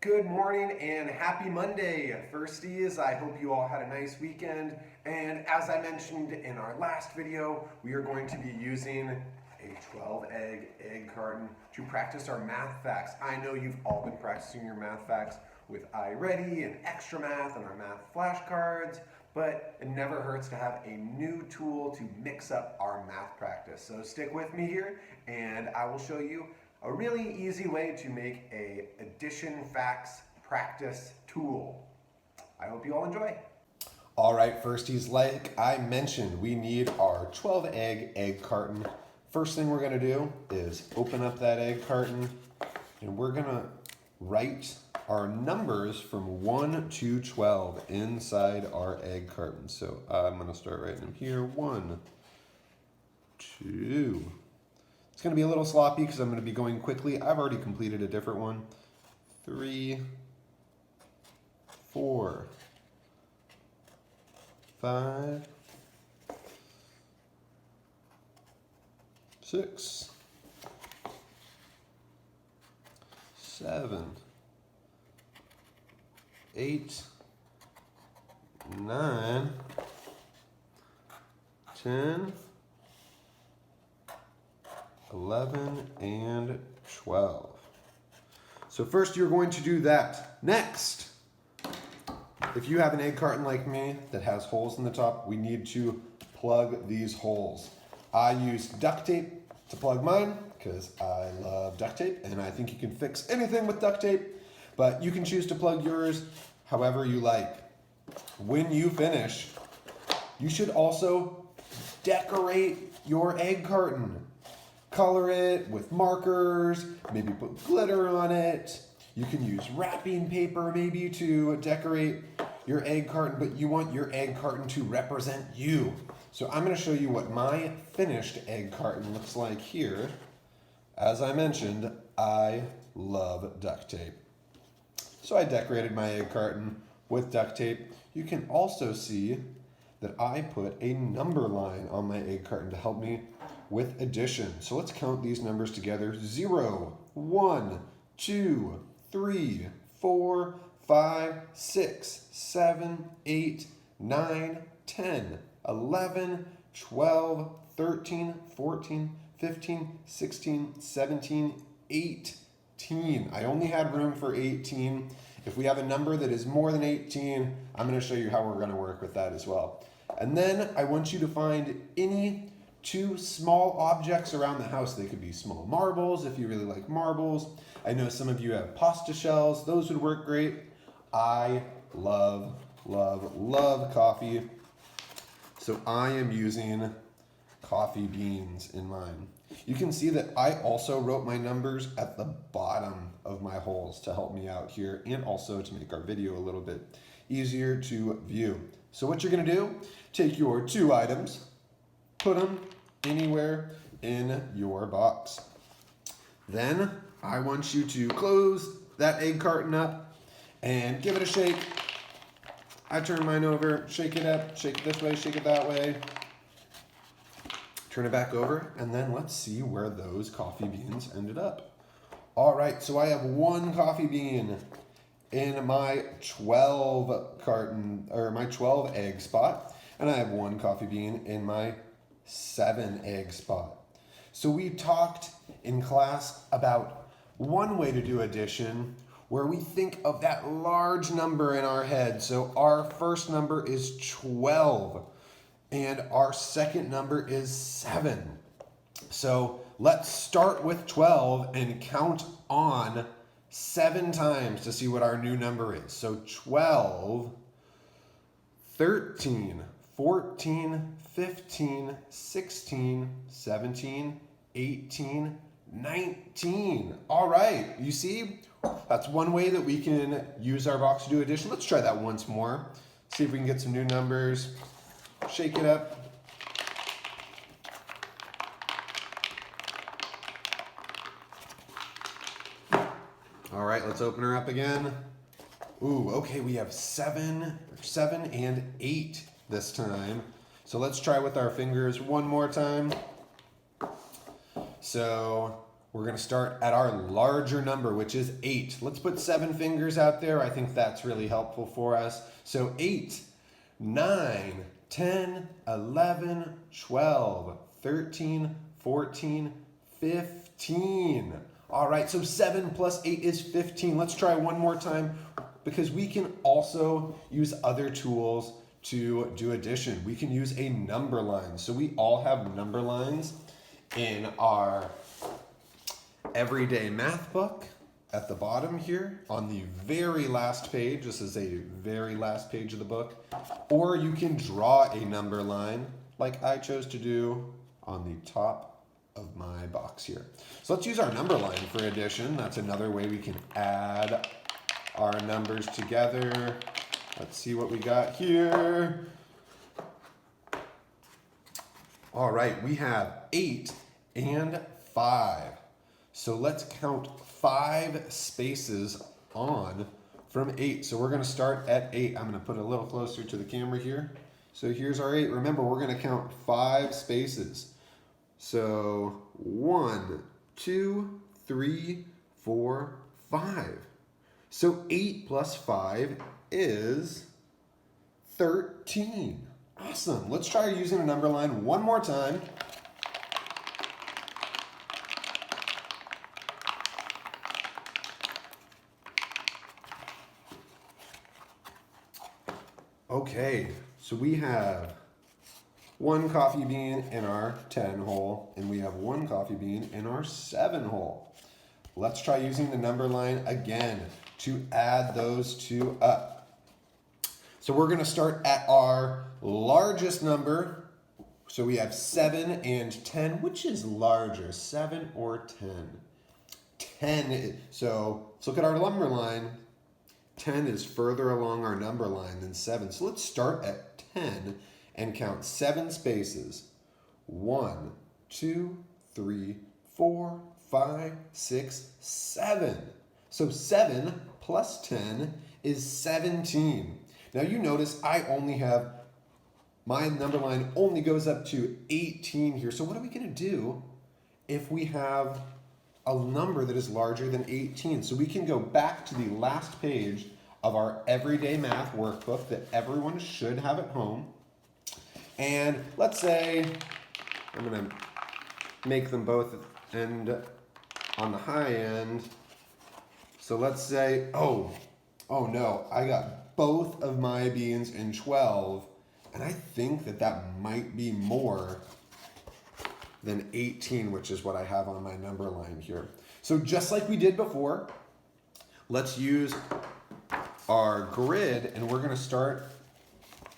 Good morning and happy Monday, Firsties. I hope you all had a nice weekend. And as I mentioned in our last video, we are going to be using a 12 egg carton to practice our math facts. I know you've all been practicing your math facts with iReady and Extra Math and our math flashcards, but it never hurts to have a new tool to mix up our math practice. So stick with me here and I will show you a really easy way to make a addition facts practice tool. I hope you all enjoy. All right, firsties, like I mentioned, we need our 12 egg carton. First thing we're gonna do is open up that egg carton and we're gonna write our numbers from 1 to 12 inside our egg carton. So I'm gonna start writing them here. 1, 2. It's going to be a little sloppy because I'm going to be going quickly. I've already completed a different one. 3, 4, 5, 6, 7, 8, 9, 10, 11, and 12. So first you're going to do that. Next, if you have an egg carton like me that has holes in the top, we need to plug these holes. I used duct tape to plug mine because I love duct tape and I think you can fix anything with duct tape, but you can choose to plug yours however you like. When you finish, you should also decorate your egg carton. Color it with markers, maybe put glitter on it. You can use wrapping paper maybe to decorate your egg carton, but you want your egg carton to represent you. So I'm gonna show you what my finished egg carton looks like here. As I mentioned, I love duct tape. So I decorated my egg carton with duct tape. You can also see that I put a number line on my egg carton to help me with addition. So let's count these numbers together. 0, 1, 2, 3, 4, 5, 6, 7, 8, 9, 10, 11, 12, 13, 14, 15, 16, 17, 18. I only had room for 18. If we have a number that is more than 18, I'm going to show you how we're going to work with that as well. And then I want you to find any 2 small objects around the house. They could be small marbles if you really like marbles. I know some of you have pasta shells. Those would work great. I love, love, love coffee. So I am using coffee beans in mine. You can see that I also wrote my numbers at the bottom of my holes to help me out here and also to make our video a little bit easier to view. So what you're gonna do, take your 2 items, put them anywhere in your box. Then I want you to close that egg carton up and give it a shake. I turn mine over, shake it up, shake it this way, shake it that way. Turn it back over, and then let's see where those coffee beans ended up. All right, so I have 1 coffee bean in my 12 carton, or my 12 egg spot, and I have 1 coffee bean in my 7 egg spot. So we talked in class about one way to do addition where we think of that large number in our head. So our first number is 12 and our second number is 7. So let's start with 12 and count on 7 times to see what our new number is. So 12, 13, 14, 15, 16, 17, 18, 19. All right, you see, that's one way that we can use our box to do addition. Let's try that once more. See if we can get some new numbers. Shake it up. All right, let's open her up again. Ooh, okay, we have 7 and 8 this time. So let's try with our fingers one more time. So we're going to start at our larger number, which is 8. Let's put 7 fingers out there. I think that's really helpful for us. So 8, 9, 10, 11, 12, 13, 14, 15. All right, so 7 plus 8 is 15. Let's try one more time because we can also use other tools to do addition. We can use a number line. So we all have number lines in our everyday math book at the bottom here on the very last page. This is a very last page of the book. Or you can draw a number line like I chose to do on the top of my box here. So let's use our number line for addition. That's another way we can add our numbers together. Let's see what we got here. All right, we have 8 and 5. So let's count 5 spaces on from 8. So we're going to start at 8. I'm going to put it a little closer to the camera here. So here's our 8. Remember, we're going to count 5 spaces. So 1, 2, 3, 4, 5. So 8 plus 5 is 13. Awesome. Let's try using a number line one more time. Okay, so we have 1 coffee bean in our 10 hole, and we have 1 coffee bean in our 7 hole. Let's try using the number line again to add those two up. So we're going to start at our largest number. So we have 7 and 10. Which is larger, 7 or 10? 10. So let's look at our number line. 10 is further along our number line than 7. So let's start at 10 and count 7 spaces. 1, 2, 3, 4, 5, 6, 7. So 7 plus 10 is 17. Now you notice I only have, my number line only goes up to 18 here. So what are we going to do if we have a number that is larger than 18? So we can go back to the last page of our everyday math workbook that everyone should have at home. And let's say, I'm going to make them both end on the high end. So let's say, oh no, I got both of my beans in 12, and I think that might be more than 18, which is what I have on my number line here. So just like we did before, let's use our grid, and we're going to start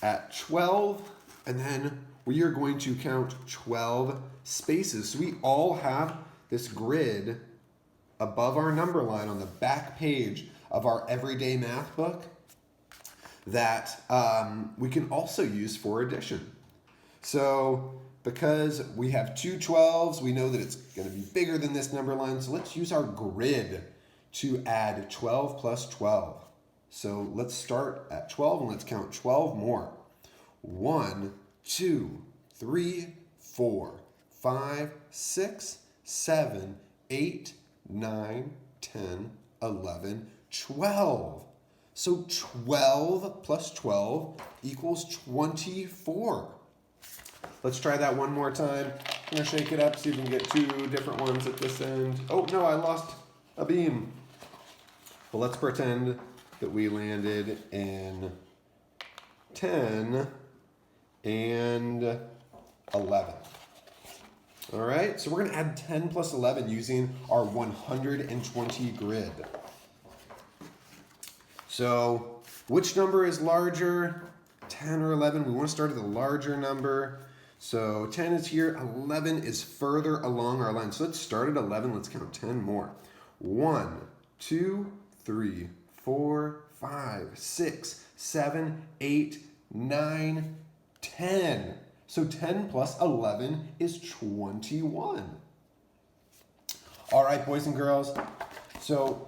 at 12, and then we are going to count 12 spaces. So we all have this grid above our number line on the back page of our everyday math book that we can also use for addition. So because we have 2 12s, we know that it's going to be bigger than this number line. So let's use our grid to add 12 plus 12. So let's start at 12 and let's count 12 more. 1, 2, 3, 4, 5, 6, 7, 8, 9, 10, 11, 12. So 12 plus 12 equals 24. Let's try that one more time. I'm going to shake it up, see if we can get 2 different ones at this end. Oh, no, I lost a beam. Well, let's pretend that we landed in 10 and 11. All right, so we're going to add 10 plus 11 using our 120 grid. So which number is larger, 10 or 11? We want to start at the larger number. So 10 is here, 11 is further along our line. So let's start at 11, let's count 10 more. 1, 2, 3, 4, 5, 6, 7, 8, 9, 10. So 10 plus 11 is 21. All right, boys and girls. So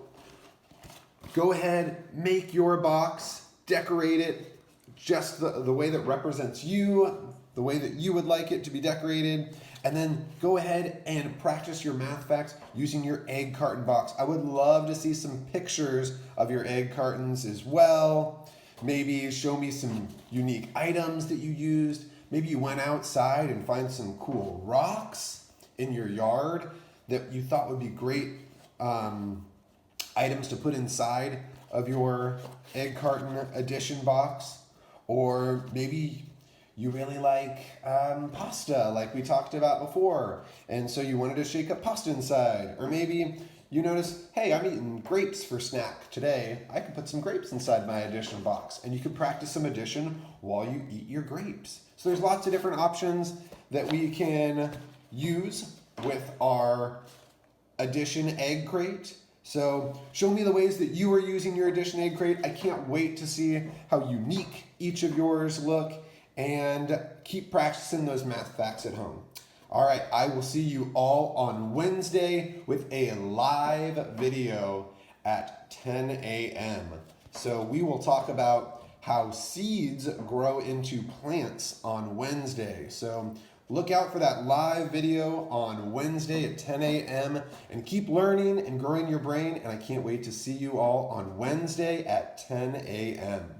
go ahead, make your box, decorate it just the way that represents you, the way that you would like it to be decorated. And then go ahead and practice your math facts using your egg carton box. I would love to see some pictures of your egg cartons as well. Maybe show me some unique items that you used. Maybe you went outside and find some cool rocks in your yard that you thought would be great items to put inside of your egg carton addition box. Or maybe you really like pasta, like we talked about before, and so you wanted to shake up pasta inside. Or maybe you notice, hey, I'm eating grapes for snack today. I can put some grapes inside my addition box, and you can practice some addition while you eat your grapes. So there's lots of different options that we can use with our addition egg crate. So show me the ways that you are using your addition egg crate. I can't wait to see how unique each of yours look, and keep practicing those math facts at home. All right, I will see you all on Wednesday with a live video at 10 a.m. So we will talk about how seeds grow into plants on Wednesday. So look out for that live video on Wednesday at 10 a.m. and keep learning and growing your brain. And I can't wait to see you all on Wednesday at 10 a.m.